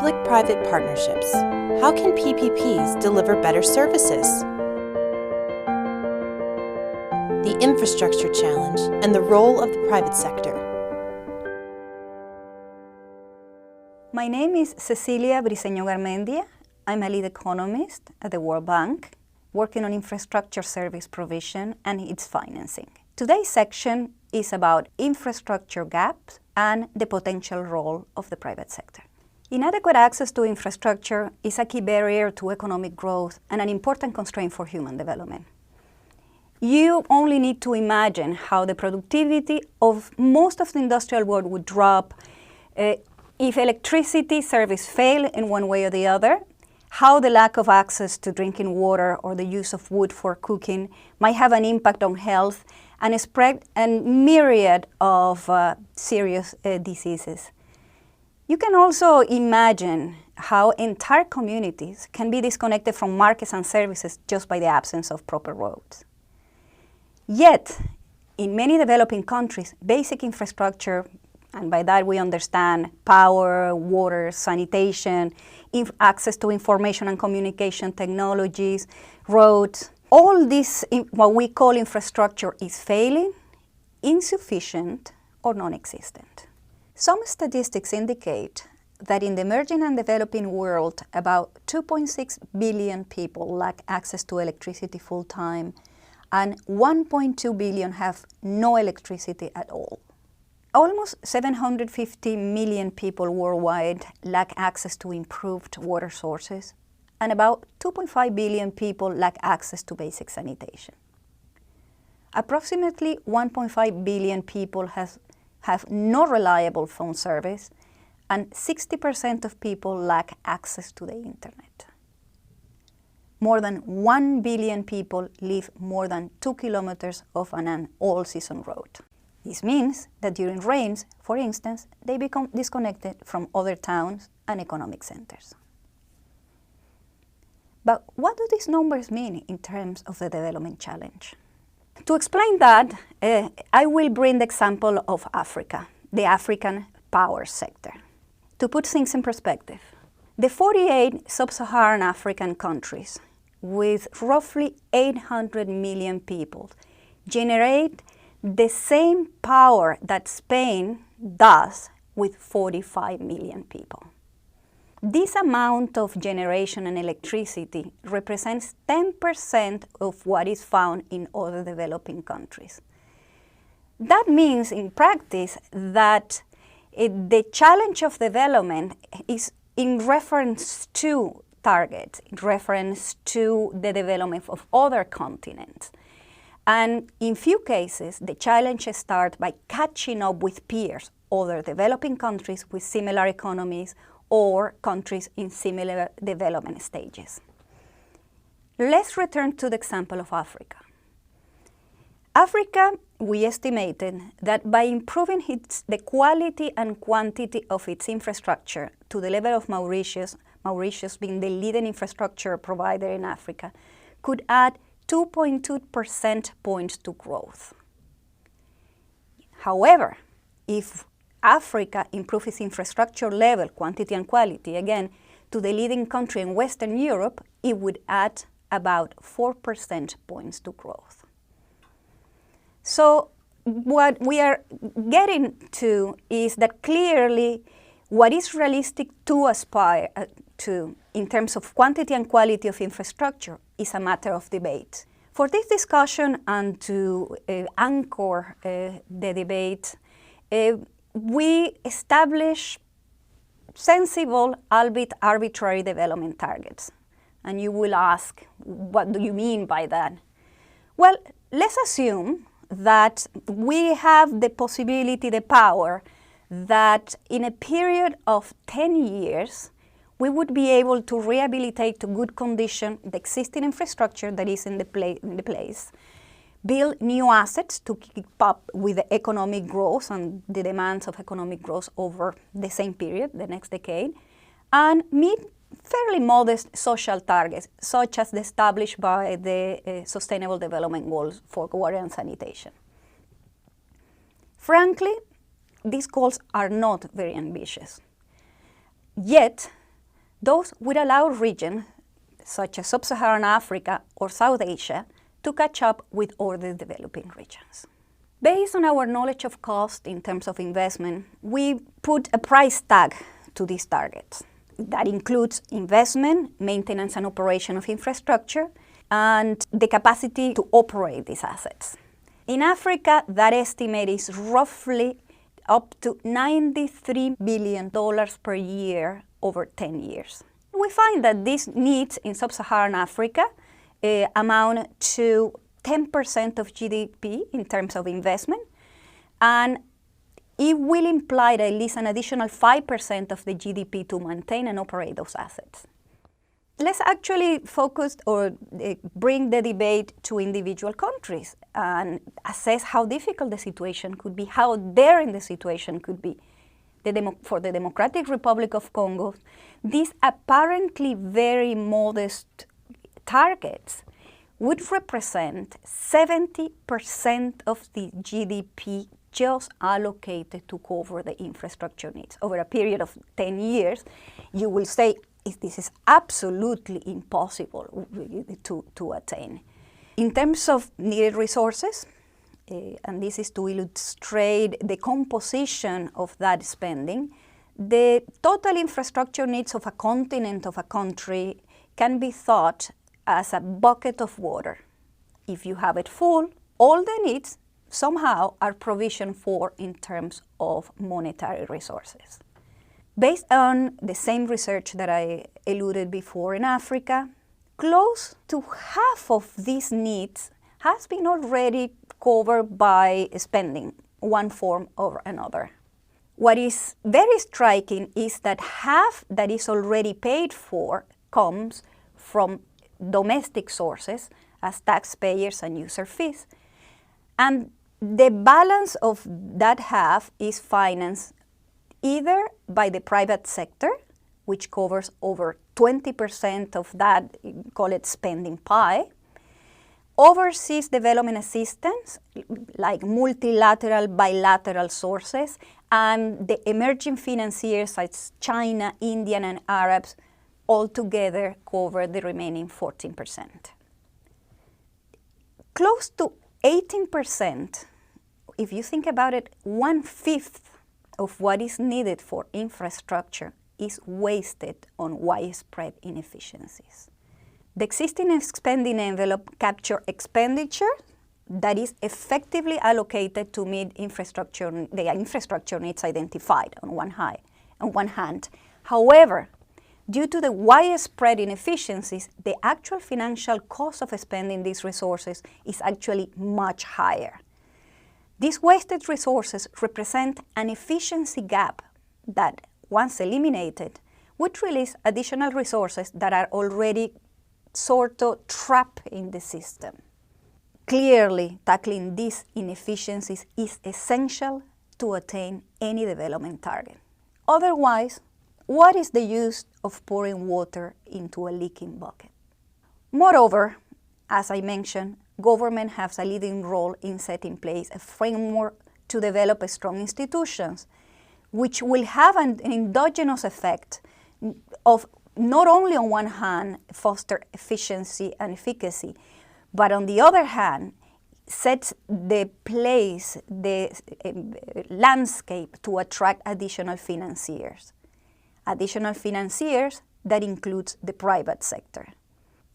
Public-private partnerships. How can PPPs deliver better services? The infrastructure challenge and the role of the private sector. My name is Cecilia Briceño Garmendia. I'm a lead economist at the World Bank, working on infrastructure service provision and its financing. Today's section is about infrastructure gaps and the potential role of the private sector. Inadequate access to infrastructure is a key barrier to economic growth and an important constraint for human development. You only need to imagine how the productivity of most of the industrial world would drop if electricity service failed in one way or the other, how the lack of access to drinking water or the use of wood for cooking might have an impact on health and spread a myriad of serious diseases. You can also imagine how entire communities can be disconnected from markets and services just by the absence of proper roads. Yet, in many developing countries, basic infrastructure, and by that we understand power, water, sanitation, access to information and communication technologies, roads, all this, what we call infrastructure, is failing, insufficient, or non-existent. Some statistics indicate that in the emerging and developing world, about 2.6 billion people lack access to electricity full-time, and 1.2 billion have no electricity at all. Almost 750 million people worldwide lack access to improved water sources, and about 2.5 billion people lack access to basic sanitation. Approximately 1.5 billion people have no reliable phone service, and 60% of people lack access to the internet. More than 1 billion people live more than 2 kilometers of an all-season road. This means that during rains, for instance, they become disconnected from other towns and economic centers. But what do these numbers mean in terms of the development challenge? To explain that, I will bring the example of Africa, the African power sector. To put things in perspective, the 48 sub-Saharan African countries, with roughly 800 million people, generate the same power that Spain does with 45 million people. This amount of generation and electricity represents 10% of what is found in other developing countries. That means in practice that the challenge of development is in reference to targets, in reference to the development of other continents. And in few cases, the challenge starts by catching up with peers, other developing countries with similar economies or countries in similar development stages. Let's return to the example of Africa. Africa, we estimated that by improving the quality and quantity of its infrastructure to the level of Mauritius, Mauritius being the leading infrastructure provider in Africa, could add 2.2 percentage points to growth. However, if Africa improves its infrastructure level, quantity and quality, again, to the leading country in Western Europe, it would add about 4 percentage points to growth. So what we are getting to is that clearly what is realistic to aspire to in terms of quantity and quality of infrastructure is a matter of debate. For this discussion and to anchor the debate, we establish sensible, albeit arbitrary development targets. And you will ask, what do you mean by that? Well, let's assume that we have the possibility, the power, that in a period of 10 years, we would be able to rehabilitate to good condition the existing infrastructure that is in the place, build new assets to keep up with the economic growth and the demands of economic growth over the same period, the next decade, and meet fairly modest social targets, such as established by the Sustainable Development Goals for water and sanitation. Frankly, these goals are not very ambitious. Yet, Those would allow regions such as Sub-Saharan Africa or South Asia to catch up with other developing regions. Based on our knowledge of cost in terms of investment, we put a price tag to these targets. That includes investment, maintenance and operation of infrastructure, and the capacity to operate these assets. In Africa, that estimate is roughly up to $93 billion per year over 10 years. We find that these needs in Sub-Saharan Africa amount to 10% of GDP in terms of investment, and it will imply at least an additional 5% of the GDP to maintain and operate those assets. Let's actually focus or bring the debate to individual countries and assess how difficult the situation could be, how daring the situation could be. For the Democratic Republic of Congo, these apparently very modest targets would represent 70% of the GDP just allocated to cover the infrastructure needs. Over a period of 10 years, you will say, this is absolutely impossible to attain. In terms of needed resources, and this is to illustrate the composition of that spending, the total infrastructure needs of a continent, of a country, can be thought as a bucket of water. If you have it full, all the needs somehow are provisioned for in terms of monetary resources. Based on the same research that I alluded before in Africa, close to half of these needs has been already covered by spending, one form or another. What is very striking is that half that is already paid for comes from domestic sources as taxpayers and user fees. And the balance of that half is financed either by the private sector, which covers over 20% of that, call it spending pie, overseas development assistance, like multilateral, bilateral sources, and the emerging financiers such as China, Indian, and Arabs altogether cover the remaining 14%. Close to 18%, if you think about it, 1/5 of what is needed for infrastructure is wasted on widespread inefficiencies. The existing spending envelope captures expenditure that is effectively allocated to meet the infrastructure needs identified on one hand. However, due to the widespread inefficiencies, the actual financial cost of spending these resources is actually much higher. These wasted resources represent an efficiency gap that, once eliminated, would release additional resources that are already sort of trapped in the system. Clearly, tackling these inefficiencies is essential to attain any development target. Otherwise, what is the use of pouring water into a leaking bucket? Moreover, as I mentioned, government has a leading role in setting in place a framework to develop strong institutions, which will have an endogenous effect of not only on one hand foster efficiency and efficacy, but on the other hand sets the place, the landscape to attract additional financiers. Additional financiers that includes the private sector.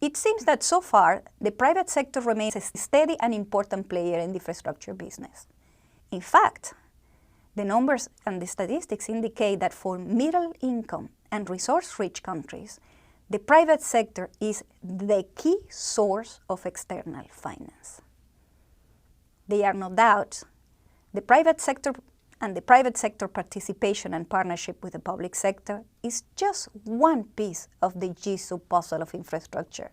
It seems that so far, the private sector remains a steady and important player in the infrastructure business. In fact, the numbers and the statistics indicate that for middle income and resource-rich countries, the private sector is the key source of external finance. There are no doubts, the private sector and the private sector participation and partnership with the public sector is just one piece of the jigsaw puzzle of infrastructure.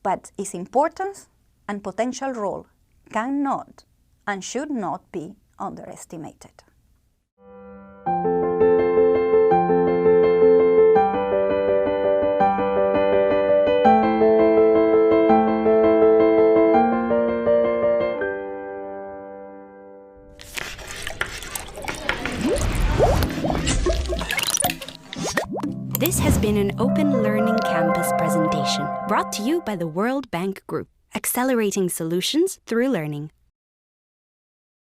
But its importance and potential role cannot and should not be underestimated. This has been an Open Learning Campus presentation brought to you by the World Bank Group, accelerating solutions through learning.